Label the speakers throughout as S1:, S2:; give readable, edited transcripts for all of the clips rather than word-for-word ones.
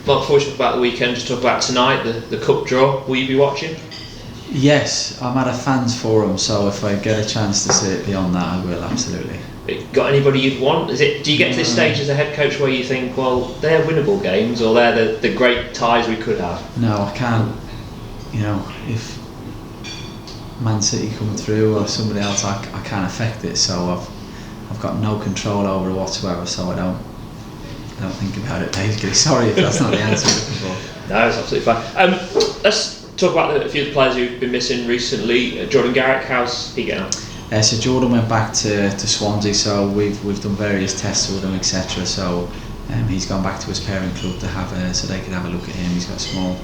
S1: Mark, before we talk about the weekend, just talk about tonight, the cup draw. Will you be watching?
S2: Yes, I'm at a fans forum, so if I get a chance to see it beyond that, I will, absolutely.
S1: Got anybody you'd want? Do you get to this stage as a head coach where you think, well, they're winnable games, or they're the great ties we could have?
S2: No, I can't. If Man City come through or somebody else, I can't affect it. So I've got no control over it whatsoever. So I don't think about it basically. Sorry if that's not the answer you're looking for.
S1: No, it's absolutely fine. Let's talk about a few of the players who've been missing recently. Jordan Garrick, how's he getting on?
S2: So Jordan went back to Swansea, so we've done various tests with him, etc. So he's gone back to his parent club to so they could have a look at him. He's got a small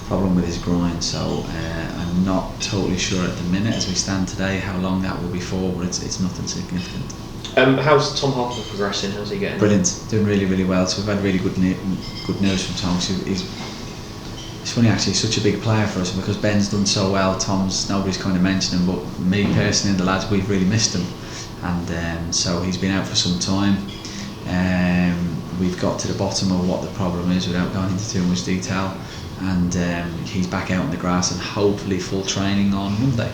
S2: problem with his groin, so I'm not totally sure at the minute as we stand today how long that will be for, but it's nothing significant.
S1: How's Tom Hopper progressing? How's he getting?
S2: Brilliant, doing really, really well. So we've had really good news from Tom. So it's funny actually, he's such a big player for us, and because Ben's done so well, nobody's kind of mentioned him, but me personally and the lads, we've really missed him, and so he's been out for some time. We've got to the bottom of what the problem is without going into too much detail, and he's back out on the grass and hopefully full training on Monday.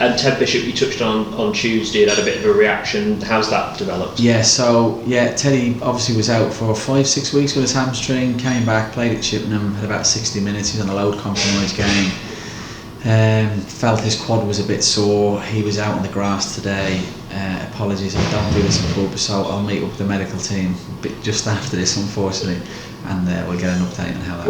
S1: And Ted Bishop, you touched on Tuesday, had a bit of a reaction. How's that developed?
S2: Teddy obviously was out for 5-6 weeks with his hamstring, came back, played at Chippenham, had about 60 minutes, he was on a load compromised game. Felt his quad was a bit sore, he was out on the grass today. Apologies, I don't do this in pub, so I'll meet up with the medical team just after this, unfortunately, and we'll get an update on how that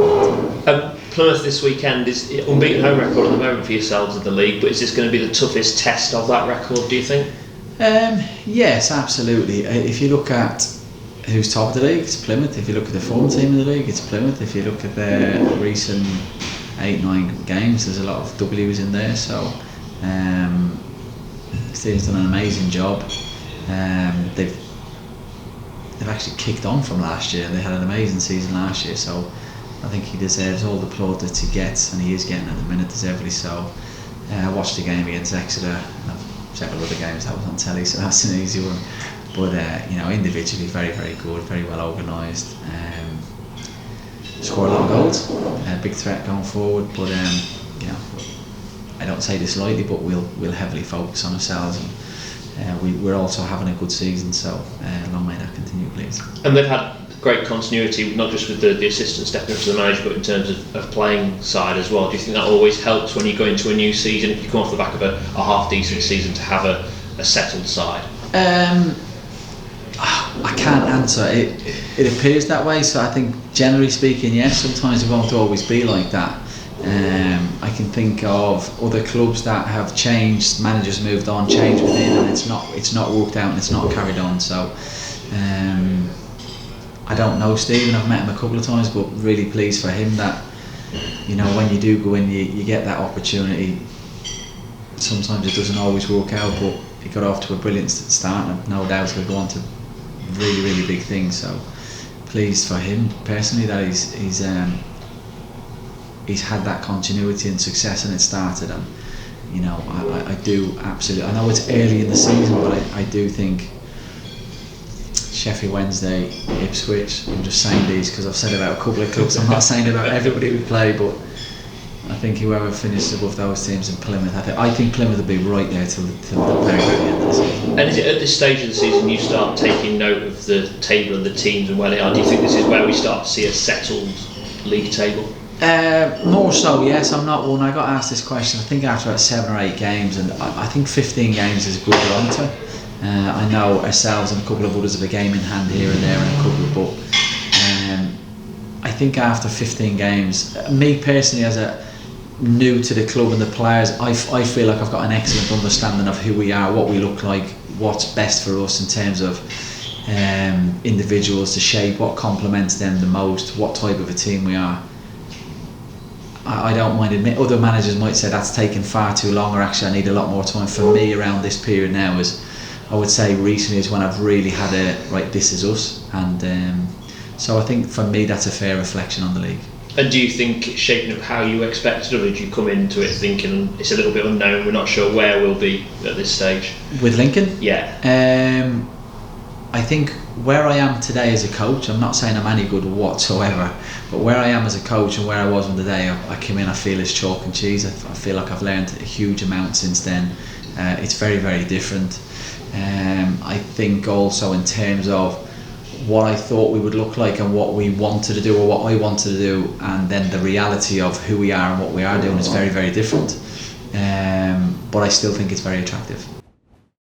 S2: went.
S1: Plymouth this weekend is unbeaten home record at the moment for yourselves in the league, but is this going to be the toughest test of that record, do you think?
S2: Yes, absolutely. If you look at who's top of the league, it's Plymouth. If you look at the form team in the league, it's Plymouth. If you look at their recent 8-9 games, there's a lot of W's in there, so Steve's done an amazing job. They've actually kicked on from last year. They had an amazing season last year, so I think he deserves all the plaudits he gets, and he is getting at the minute, deservedly so. I watched the game against Exeter, and several other games that was on telly, so that's an easy one. But individually, very, very good, very well organised. Score a lot of goals, big threat going forward. But I don't say this lightly, but we'll heavily focus on ourselves, and we're also having a good season. So long may that continue, please.
S1: And they've had great continuity, not just with the assistant stepping up to the manager, but in terms of playing side as well. Do you think that always helps when you go into a new season, if you come off the back of a half decent season, to have a settled side?
S2: I can't answer. It appears that way, so I think generally speaking, yes, sometimes it won't always be like that. I can think of other clubs that have changed, managers moved on, changed within, and it's not worked out and it's not carried on. So I don't know Stephen, I've met him a couple of times, but really pleased for him that when you do go in, you get that opportunity. Sometimes it doesn't always work out, but he got off to a brilliant start, and no doubt he'll go on to really, really big things. So pleased for him personally that he's had that continuity and success, and it started. And I do absolutely. I know it's early in the season, but I do think Sheffield Wednesday, Ipswich. I'm just saying these because I've said about a couple of clubs. I'm not saying about everybody we play, but I think whoever finishes above those teams in Plymouth, I think Plymouth will be right there till the very end of the season.
S1: And is it at this stage of the season you start taking note of the table and the teams and where they are? Do you think this is where we start to see a settled league table?
S2: More so, yes. I'm not one. I got asked this question, I think after about 7 or 8 games, and I think 15 games is a good barometer. I know ourselves and a couple of others have a game in hand here and there and a couple, but I think after 15 games, me personally as a new to the club and the players, I feel like I've got an excellent understanding of who we are, what we look like, what's best for us in terms of individuals, the shape, what complements them the most, what type of a team we are. I don't mind admitting, other managers might say that's taken far too long, or actually I need a lot more time. For me, around this period now, is I would say recently is when I've really had this is us, and so I think for me that's a fair reflection on the league.
S1: And do you think it's shaping up how you expected, or did you come into it thinking it's a little bit unknown, we're not sure where we'll be at this stage?
S2: With Lincoln?
S1: Yeah.
S2: I think where I am today as a coach, I'm not saying I'm any good whatsoever, but where I am as a coach and where I was on the day I came in, I feel it's chalk and cheese. I feel like I've learned a huge amount since then. It's very, very different. I think also in terms of what I thought we would look like and what we wanted to do, or what I wanted to do, and then the reality of who we are and what we are doing is very, very different. But I still think it's very attractive.